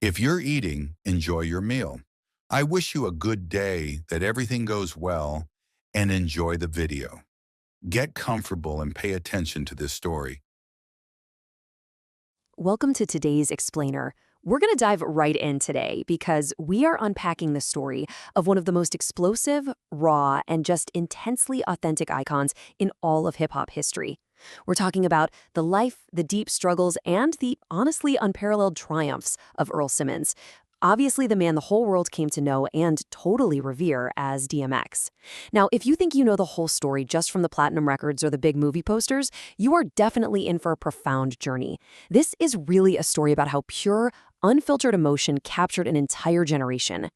If you're eating, enjoy your meal. I wish you a good day, that everything goes well, and enjoy the video. Get comfortable and pay attention to this story. Welcome to today's Explainer. We're going to dive right in today because we are unpacking the story of one of the most explosive, raw, and just intensely authentic icons in all of hip-hop history. We're talking about the life, the deep struggles, and the honestly unparalleled triumphs of Earl Simmons. Obviously, the man the whole world came to know and totally revere as DMX. Now, if you think you know the whole story just from the platinum records or the big movie posters, you are definitely in for a profound journey. This is really a story about how pure, unfiltered emotion captured an entire generation.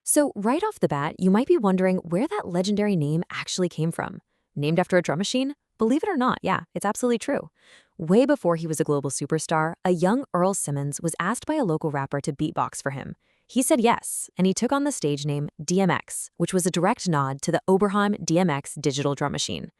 So, right off the bat, you might be wondering where that legendary name actually came from. Named after a drum machine? Believe it or not, yeah, it's absolutely true. Way before he was a global superstar, a young Earl Simmons was asked by a local rapper to beatbox for him. He said yes, and he took on the stage name DMX, which was a direct nod to the Oberheim DMX digital drum machine.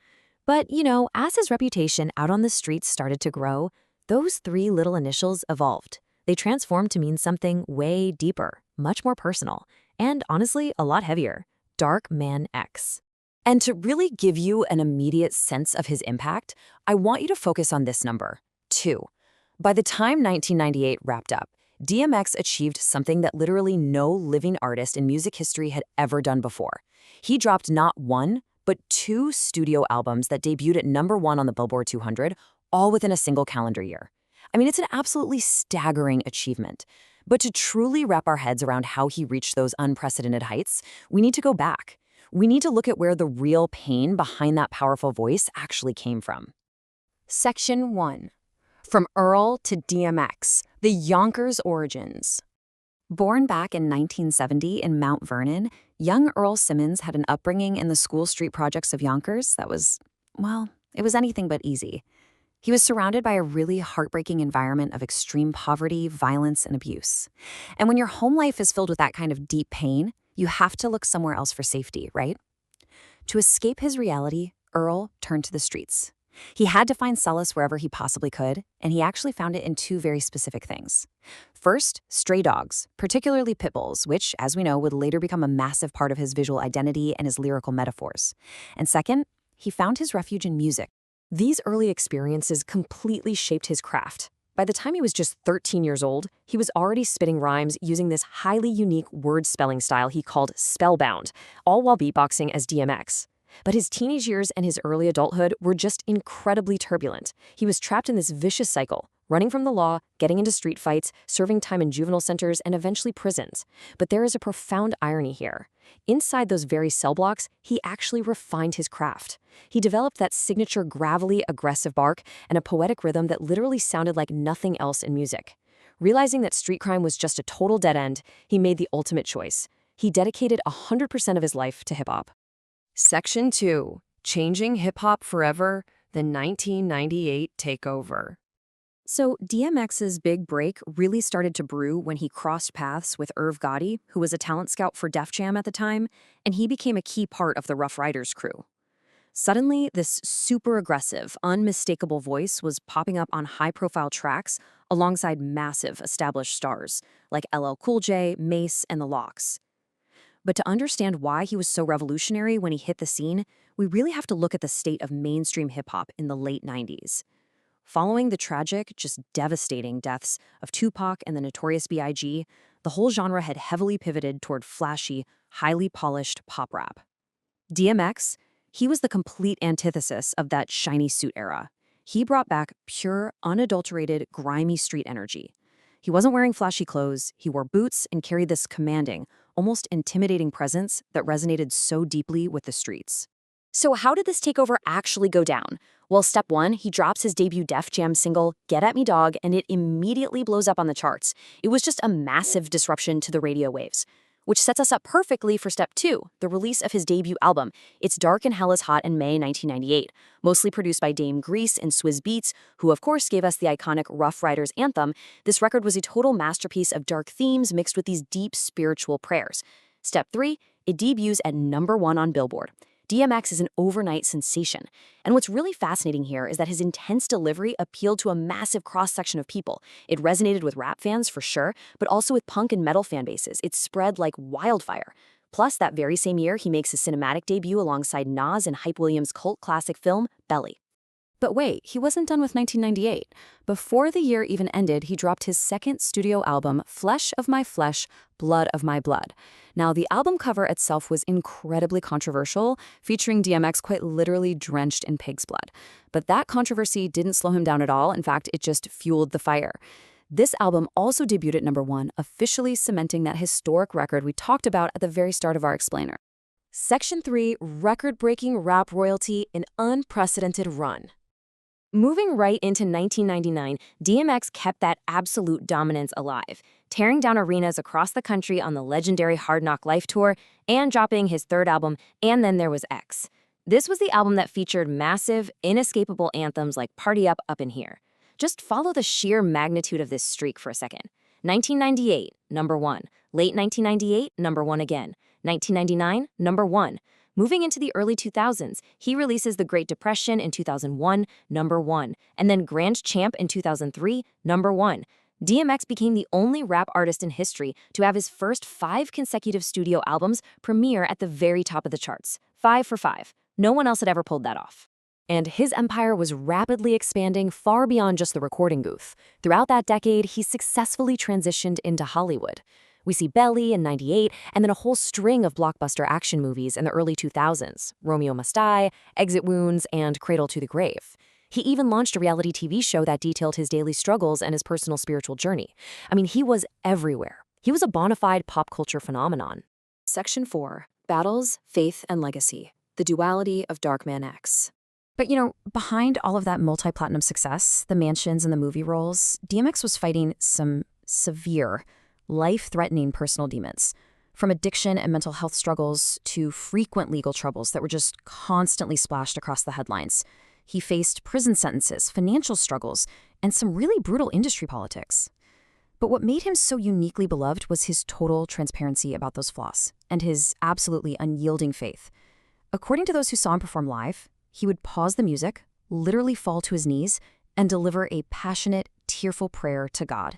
But, as his reputation out on the streets started to grow, those three little initials evolved. They transformed to mean something way deeper, much more personal, and honestly, a lot heavier: Dark Man X. And to really give you an immediate sense of his impact, I want you to focus on this number, 2. By the time 1998 wrapped up, DMX achieved something that literally no living artist in music history had ever done before. He dropped not one, but 2 studio albums that debuted at #1 on the Billboard 200, all within a single calendar year. I mean, it's an absolutely staggering achievement. But to truly wrap our heads around how he reached those unprecedented heights, we need to go back. We need to look at where the real pain behind that powerful voice actually came from. Section 1. From Earl to DMX, the Yonkers origins. Born back in 1970 in Mount Vernon, young Earl Simmons had an upbringing in the school street projects of Yonkers that was, well, it was anything but easy. He was surrounded by a really heartbreaking environment of extreme poverty, violence, and abuse. And when your home life is filled with that kind of deep pain, you have to look somewhere else for safety, right? To escape his reality, Earl turned to the streets. He had to find solace wherever he possibly could, and he actually found it in 2 very specific things. First, stray dogs, particularly pit bulls, which, as we know, would later become a massive part of his visual identity and his lyrical metaphors. And second, he found his refuge in music. These early experiences completely shaped his craft. By the time he was just 13 years old, he was already spitting rhymes using this highly unique word spelling style he called spellbound, all while beatboxing as DMX. But his teenage years and his early adulthood were just incredibly turbulent. He was trapped in this vicious cycle, running from the law, getting into street fights, serving time in juvenile centers, and eventually prisons. But there is a profound irony here. Inside those very cell blocks, he actually refined his craft. He developed that signature gravelly, aggressive bark and a poetic rhythm that literally sounded like nothing else in music. Realizing that street crime was just a total dead end, he made the ultimate choice. He dedicated 100% of his life to hip-hop. Section 2. Changing hip-hop forever, the 1998 takeover. So DMX's big break really started to brew when he crossed paths with Irv Gotti, who was a talent scout for Def Jam at the time, and he became a key part of the Ruff Ryders crew. Suddenly, this super aggressive, unmistakable voice was popping up on high-profile tracks alongside massive established stars like LL Cool J, Mace, and the Lox. But to understand why he was so revolutionary when he hit the scene, we really have to look at the state of mainstream hip-hop in the late 90s. Following the tragic, just devastating deaths of Tupac and the Notorious B.I.G., the whole genre had heavily pivoted toward flashy, highly polished pop rap. DMX, he was the complete antithesis of that shiny suit era. He brought back pure, unadulterated, grimy street energy. He wasn't wearing flashy clothes, he wore boots and carried this commanding, almost intimidating presence that resonated so deeply with the streets. So how did this takeover actually go down? Well, step 1, he drops his debut Def Jam single, Get At Me Dog, and it immediately blows up on the charts. It was just a massive disruption to the radio waves, which sets us up perfectly for step 2, the release of his debut album, It's Dark and Hell Is Hot, in May 1998, mostly produced by Dame Grease and Swizz Beatz, who of course gave us the iconic Ruff Ryders anthem. This record was a total masterpiece of dark themes mixed with these deep spiritual prayers. Step 3, it debuts at #1 on Billboard. DMX is an overnight sensation. And what's really fascinating here is that his intense delivery appealed to a massive cross-section of people. It resonated with rap fans, for sure, but also with punk and metal fan bases. It spread like wildfire. Plus, that very same year, he makes his cinematic debut alongside Nas in Hype Williams' cult classic film, Belly. But wait, he wasn't done with 1998. Before the year even ended, he dropped his second studio album, Flesh of My Flesh, Blood of My Blood. Now, the album cover itself was incredibly controversial, featuring DMX quite literally drenched in pig's blood. But that controversy didn't slow him down at all. In fact, it just fueled the fire. This album also debuted at #1, officially cementing that historic record we talked about at the very start of our explainer. Section 3, record-breaking rap royalty, an unprecedented run. Moving right into 1999, DMX kept that absolute dominance alive, tearing down arenas across the country on the legendary Hard Knock Life tour and dropping his third album, And Then There Was X. This was the album that featured massive, inescapable anthems like Party Up, Up in Here. Just follow the sheer magnitude of this streak for a second. 1998, #1. Late 1998, #1 again. 1999, #1. Moving into the early 2000s, he releases The Great Depression in 2001, #1, and then Grand Champ in 2003, #1. DMX became the only rap artist in history to have his first 5 consecutive studio albums premiere at the very top of the charts. 5 for 5. No one else had ever pulled that off. And his empire was rapidly expanding far beyond just the recording booth. Throughout that decade, he successfully transitioned into Hollywood. We see Belly in '98, and then a whole string of blockbuster action movies in the early 2000s, Romeo Must Die, Exit Wounds, and Cradle to the Grave. He even launched a reality TV show that detailed his daily struggles and his personal spiritual journey. I mean, he was everywhere. He was a bona fide pop culture phenomenon. Section 4, Battles, Faith, and Legacy, the duality of Darkman X. But behind all of that multi-platinum success, the mansions and the movie roles, DMX was fighting some severe, life-threatening personal demons. From addiction and mental health struggles to frequent legal troubles that were just constantly splashed across the headlines. He faced prison sentences, financial struggles, and some really brutal industry politics. But what made him so uniquely beloved was his total transparency about those flaws and his absolutely unyielding faith. According to those who saw him perform live, he would pause the music, literally fall to his knees, and deliver a passionate, tearful prayer to God.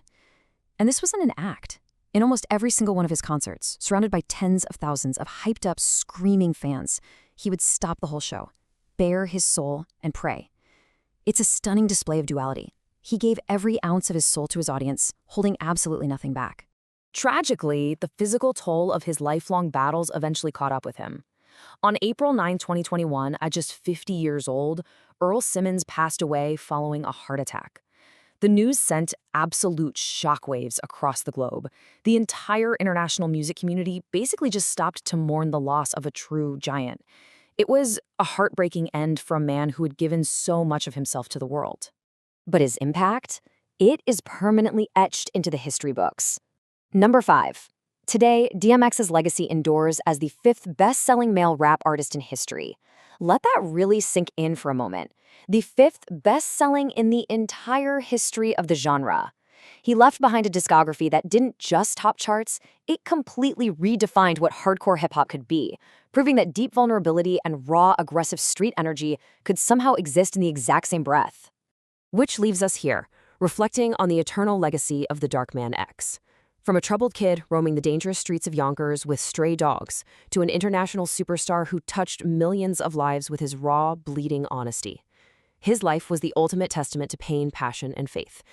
And this wasn't an act. In almost every single one of his concerts, surrounded by tens of thousands of hyped-up, screaming fans, he would stop the whole show, bare his soul, and pray. It's a stunning display of duality. He gave every ounce of his soul to his audience, holding absolutely nothing back. Tragically, the physical toll of his lifelong battles eventually caught up with him. On April 9, 2021, at just 50 years old, Earl Simmons passed away following a heart attack. The news sent absolute shockwaves across the globe. The entire international music community basically just stopped to mourn the loss of a true giant. It was a heartbreaking end for a man who had given so much of himself to the world. But his impact? It is permanently etched into the history books. Number 5. Today, DMX's legacy endures as the 5th best-selling male rap artist in history. Let that really sink in for a moment. The 5th best-selling in the entire history of the genre. He left behind a discography that didn't just top charts, it completely redefined what hardcore hip-hop could be, proving that deep vulnerability and raw, aggressive street energy could somehow exist in the exact same breath. Which leaves us here, reflecting on the eternal legacy of the Darkman X. From a troubled kid roaming the dangerous streets of Yonkers with stray dogs, to an international superstar who touched millions of lives with his raw, bleeding honesty. His life was the ultimate testament to pain, passion, and faith.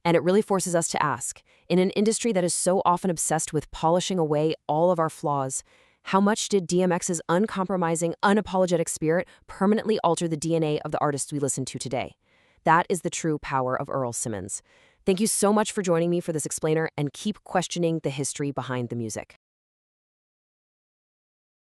And it really forces us to ask, in an industry that is so often obsessed with polishing away all of our flaws, how much did DMX's uncompromising, unapologetic spirit permanently alter the DNA of the artists we listen to today? That is the true power of Earl Simmons. Thank you so much for joining me for this explainer, and keep questioning the history behind the music.